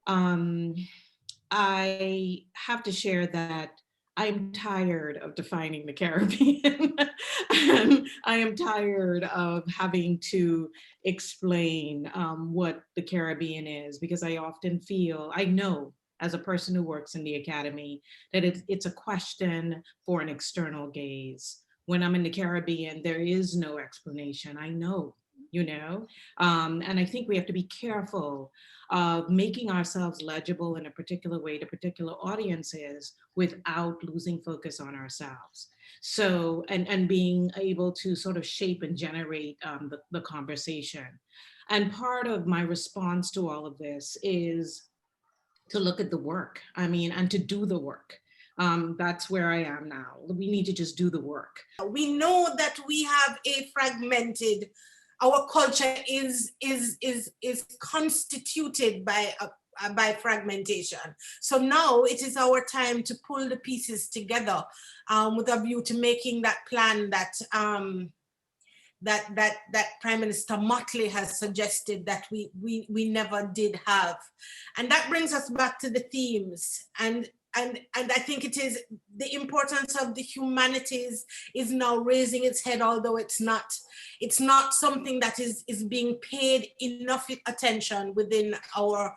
I have to share that I'm tired of defining the Caribbean. And I am tired of having to explain what the Caribbean is, because I often feel, I know as a person who works in the academy, that it's a question for an external gaze. When I'm in the Caribbean, there is no explanation. I know, and I think we have to be careful of making ourselves legible in a particular way to particular audiences without losing focus on ourselves. So, and being able to sort of shape and generate the conversation. And part of my response to all of this is to look at the work, and to do the work. That's where I am now. We need to just do the work. We know that we have a fragmented, our culture is constituted by fragmentation. So now it is our time to pull the pieces together with a view to making that plan that that Prime Minister Motley has suggested that we never did have. And that brings us back to the themes. And I think it is the importance of the humanities is now raising its head, although it's not something that is being paid enough attention within our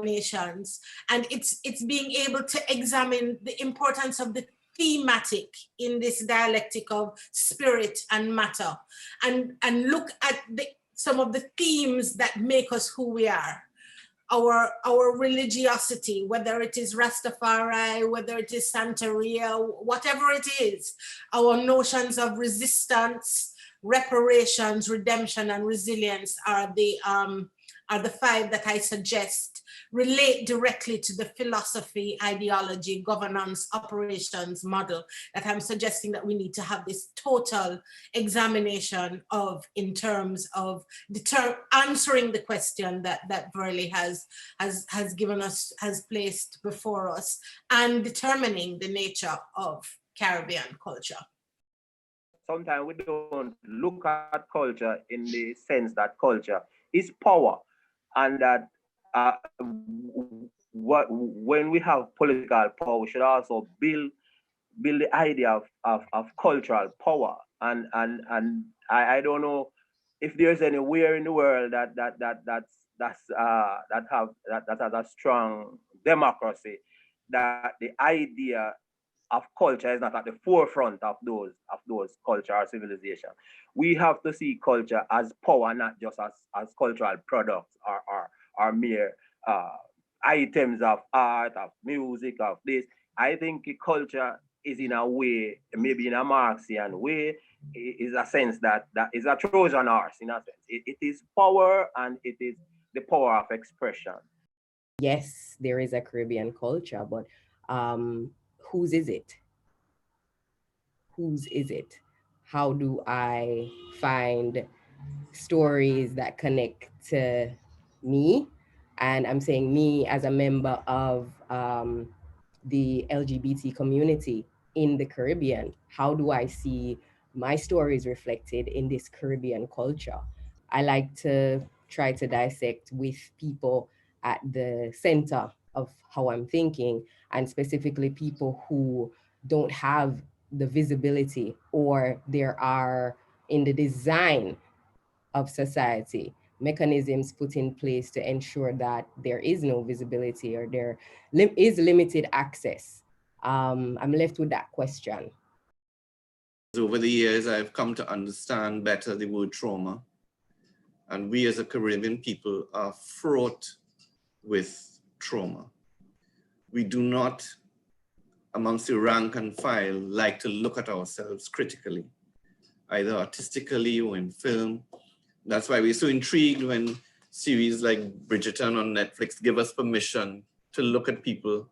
nations. And it's being able to examine the importance of the thematic in this dialectic of spirit and matter, and look at some of the themes that make us who we are. Our religiosity, whether it is Rastafari, whether it is Santeria, whatever it is, our notions of resistance, reparations, redemption, and resilience are the 5 that I suggest relate directly to the philosophy, ideology, governance, operations model that I'm suggesting that we need to have this total examination of, in terms of answering the question that Verley has given us, has placed before us, and determining the nature of Caribbean culture. Sometimes we don't look at culture in the sense that culture is power, and that when we have political power, we should also build the idea of cultural power. And I don't know if there's anywhere in the world that has a strong democracy, that the idea of culture is not at the forefront of those cultural civilization. We have to see culture as power, not just as cultural products or mere items of art, of music, of this. I think culture is, in a way, maybe in a Marxian way, is a sense that is a Trojan horse, in a sense. It is power, and it is the power of expression. Yes, there is a Caribbean culture, but whose is it? Whose is it? How do I find stories that connect to me? And I'm saying me as a member of the LGBT community in the Caribbean. How do I see my stories reflected in this Caribbean culture? I like to try to dissect with people at the center of how I'm thinking, and specifically people who don't have the visibility, or there are in the design of society mechanisms put in place to ensure that there is no visibility, or there is limited access. I'm left with that question. Over the years, I've come to understand better the word trauma. And we as a Caribbean people are fraught with trauma. We do not, amongst the rank and file, like to look at ourselves critically, either artistically or in film. That's why we're so intrigued when series like Bridgerton on Netflix give us permission to look at people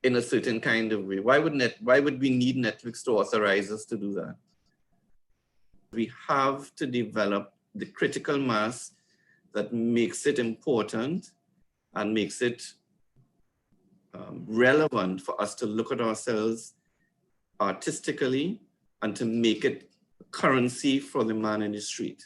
in a certain kind of way. Why would we need Netflix to authorize us to do that? We have to develop the critical mass that makes it important and makes it relevant for us to look at ourselves artistically and to make it currency for the man in the street.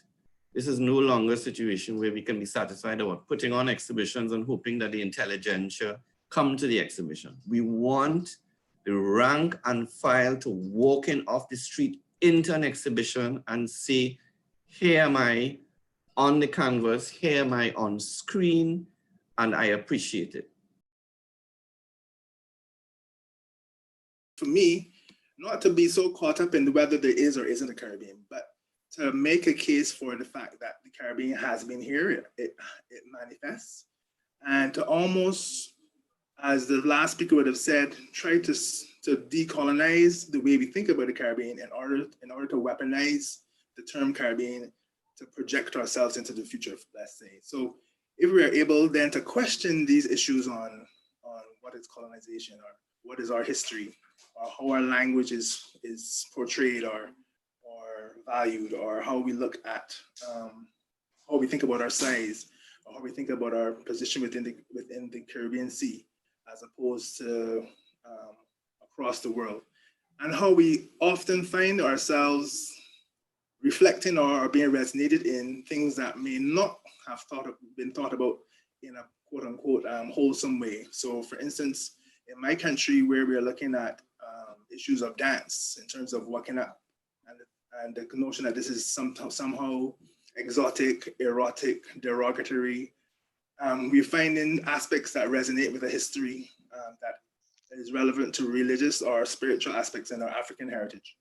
This is no longer a situation where we can be satisfied about putting on exhibitions and hoping that the intelligentsia come to the exhibition. We want the rank and file to walk in off the street into an exhibition and say, here am I on the canvas, here am I on screen, and I appreciate it. For me, not to be so caught up in whether there is or isn't a Caribbean, but to make a case for the fact that the Caribbean has been here, it manifests, and to almost, as the last speaker would have said, try to decolonize the way we think about the Caribbean in order to weaponize the term Caribbean to project ourselves into the future, let's say. So if we are able then to question these issues on what is colonization, or what is our history, or how our language is portrayed or valued, or how we look at how we think about our size, or how we think about our position within the Caribbean Sea, as opposed to across the world, and how we often find ourselves reflecting or being resonated in things that may not have been thought about in a quote unquote wholesome way. So for instance, in my country, where we are looking at issues of dance in terms of walking up, and the notion that this is somehow exotic, erotic, derogatory, we're finding aspects that resonate with a history that is relevant to religious or spiritual aspects in our African heritage.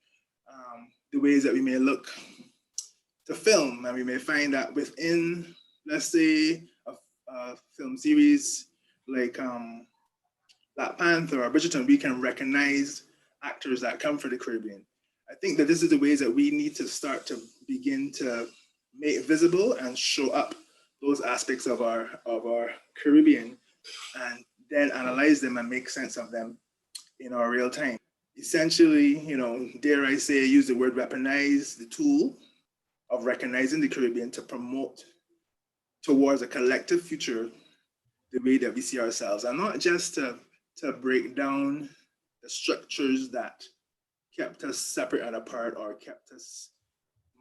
The ways that we may look to film, and we may find that within, let's say, a film series like Black Panther or Bridgerton, we can recognize actors that come from the Caribbean. I think that this is the ways that we need to start to begin to make visible and show up those aspects of our Caribbean, and then analyze them and make sense of them in our real time. Essentially, dare I say, use the word weaponize the tool of recognizing the Caribbean to promote towards a collective future the way that we see ourselves, and not just to break down the structures that kept us separate and apart, or kept us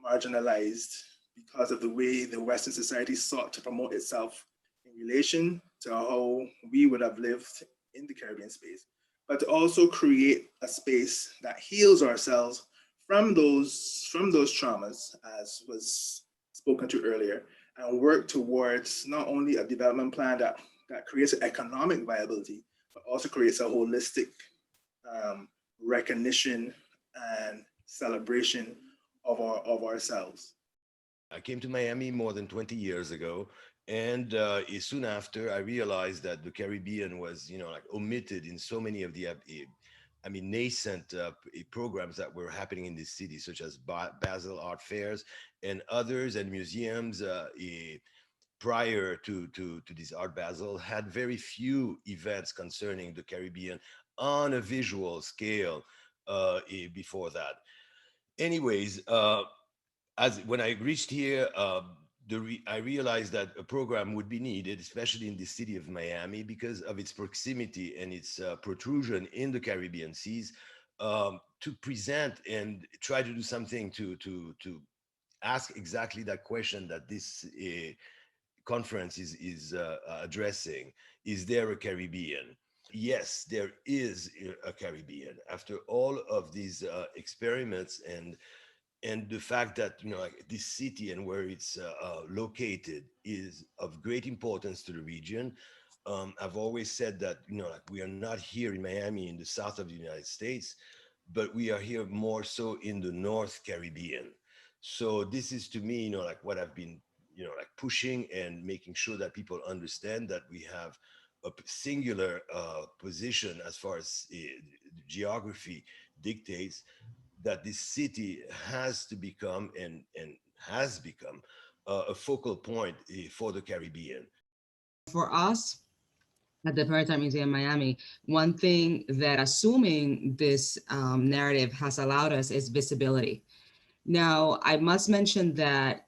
marginalized because of the way the Western society sought to promote itself in relation to how we would have lived in the Caribbean space, but to also create a space that heals ourselves from those traumas, as was spoken to earlier, and work towards not only a development plan that creates an economic viability, but also creates a holistic recognition and celebration of ourselves. I came to Miami more than 20 years ago, and soon after I realized that the Caribbean was, omitted in so many of the, nascent programs that were happening in this city, such as Basel Art Fairs and others, and museums prior to this Art Basel had very few events concerning the Caribbean on a visual scale before that. Anyways, when I reached here, I realized that a program would be needed, especially in the city of Miami, because of its proximity and its protrusion in the Caribbean seas, to present and try to do something to ask exactly that question that this conference is addressing. Is there a Caribbean? Yes, there is a Caribbean. After all of these experiments and the fact that this city and where it's located is of great importance to the region. I've always said that we are not here in Miami in the south of the United States, but we are here more so in the North Caribbean. So this is, to me, what I've been pushing and making sure that people understand that we have a singular position as far as geography dictates, that this city has to become and has become a focal point for the Caribbean. For us at the Perez Art Museum in Miami, one thing that assuming this narrative has allowed us is visibility. Now, I must mention that,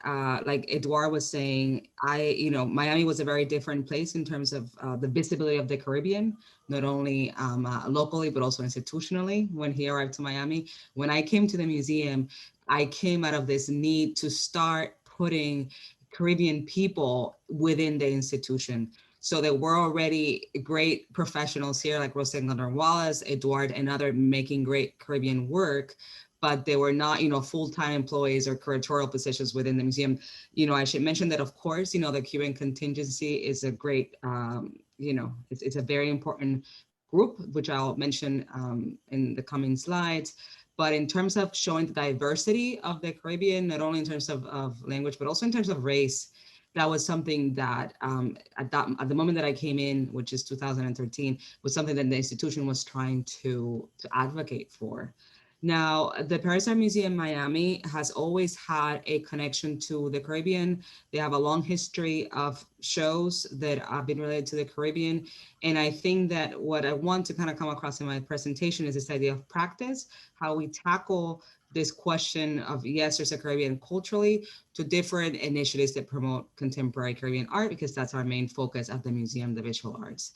like Edouard was saying, Miami was a very different place in terms of the visibility of the Caribbean, not only locally, but also institutionally when he arrived to Miami. When I came to the museum, I came out of this need to start putting Caribbean people within the institution. So there were already great professionals here like Rosenglander Wallace, Edouard, and other making great Caribbean work, but they were not, full-time employees or curatorial positions within the museum. I should mention that, of course, the Cuban contingency is a great, it's a very important group, which I'll mention in the coming slides. But in terms of showing the diversity of the Caribbean, not only in terms of language, but also in terms of race, that was something that at the moment that I came in, which is 2013, was something that the institution was trying to advocate for. Now, the Perez Art Museum Miami has always had a connection to the Caribbean. They have a long history of shows that have been related to the Caribbean. And I think that what I want to kind of come across in my presentation is this idea of practice, how we tackle this question of, yes, there's a Caribbean culturally, to different initiatives that promote contemporary Caribbean art, because that's our main focus at the museum, the visual arts.